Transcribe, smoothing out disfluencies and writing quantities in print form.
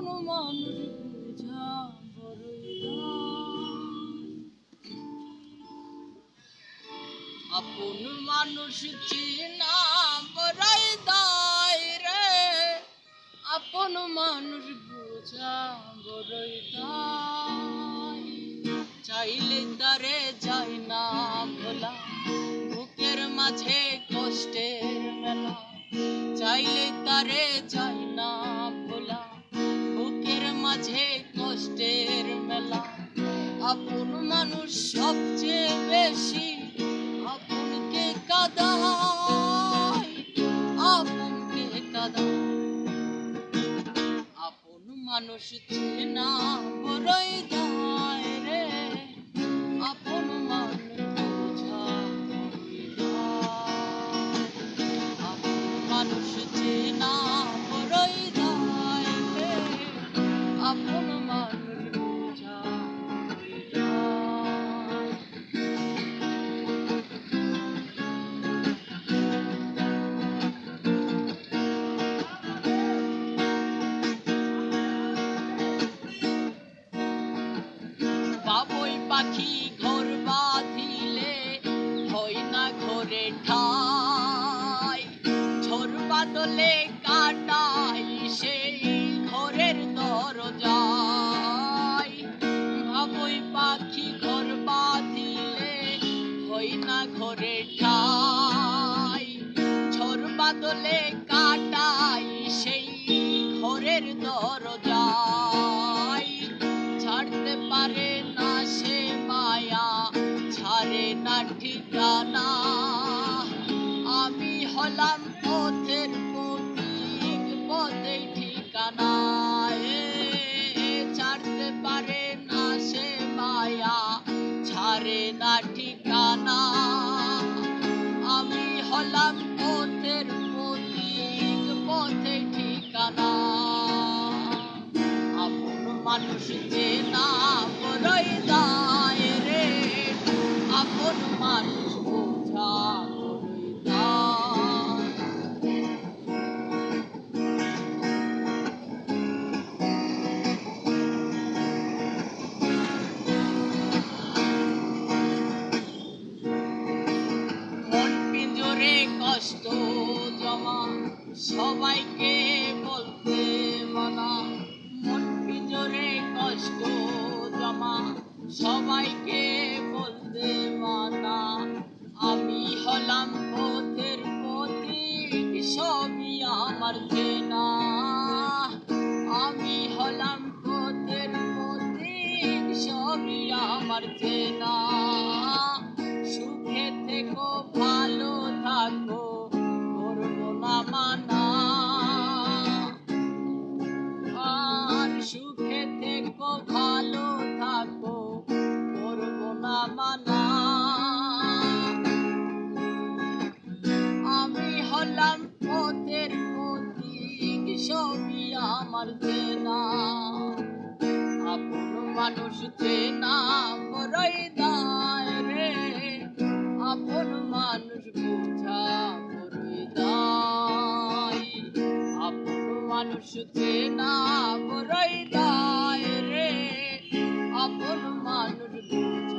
আপন মানুষ বুঝা বড়ই দায়। আপন মানুষ চিনা বড়ই দায় রে, আপন মানুষ বুঝা বড়ই দায়। চাইলে তারে যায় না ভোলা, বুকের মাঝে কষ্টের মেলা। চাইলে তারে যায় না ভোলা, বুকের মাঝে কষ্টের মেলা। আপন মানুষ সবচেয়ে বেশি আপনকে কাঁদায়, আপনকে কাঁদায়। আপন মানুষ চেনা বড়ই দায় রে, আপন মানুষ বোঝা বড়ই দায়। আপন মানুষ চেনা বড়ই দায় রে, আপন মানুষ বোঝা বড়ই দায়। বাবুই পাখি ঘর বাঁধিলে হয় না ঘরে ঠাই, ঝড় বাদলে কাটাই সেই ঘরের দরজায়। বাবুই পাখি ঘর বাঁধিলে হয় না ঘরে ঠাই, ঝড় বাদলে কাটাই সেই ঘরের দরজায়। ছাড়তে পারে না সে মায়া, ছাড়ে না ঠিকানা। আমি হলাম পথের পথিক, পথে ঠিকানা। ছাড়তে পারে না সে মায়া, ছাড়ে না ঠিকানা। আমি হলাম পথের পথিক, পথে ঠিকানা। আপন মানুষ চেনা বড়ই দায় রে, আপন মানুষ বোঝা বড়ই দায়। মন পিঞ্জরে কষ্ট জমা, সবাইকে বলতে মানা। মন পিঞ্জরে কষ্ট জমা, সবাইকে বলতে মানা। আমি হলাম পথের পথিক, সবই আমার চেনা। আমি হলাম পথের পথিক, সবই আমার চেনা। সুখে থেকো ভালো থাকো, করবো না মানা। আর সুখে থেকো ভালো থাকো, করবো না মানা। আমি হলাম পথের পথিক, সবই আমার চেনা। আপন মানুষ চেনা বড়ই দায় রে, আপন মানুষ বোঝা বড়ই দায়। আপন মানুষ চেনা বড়ই দায় রে, আপন মানুষ বোঝা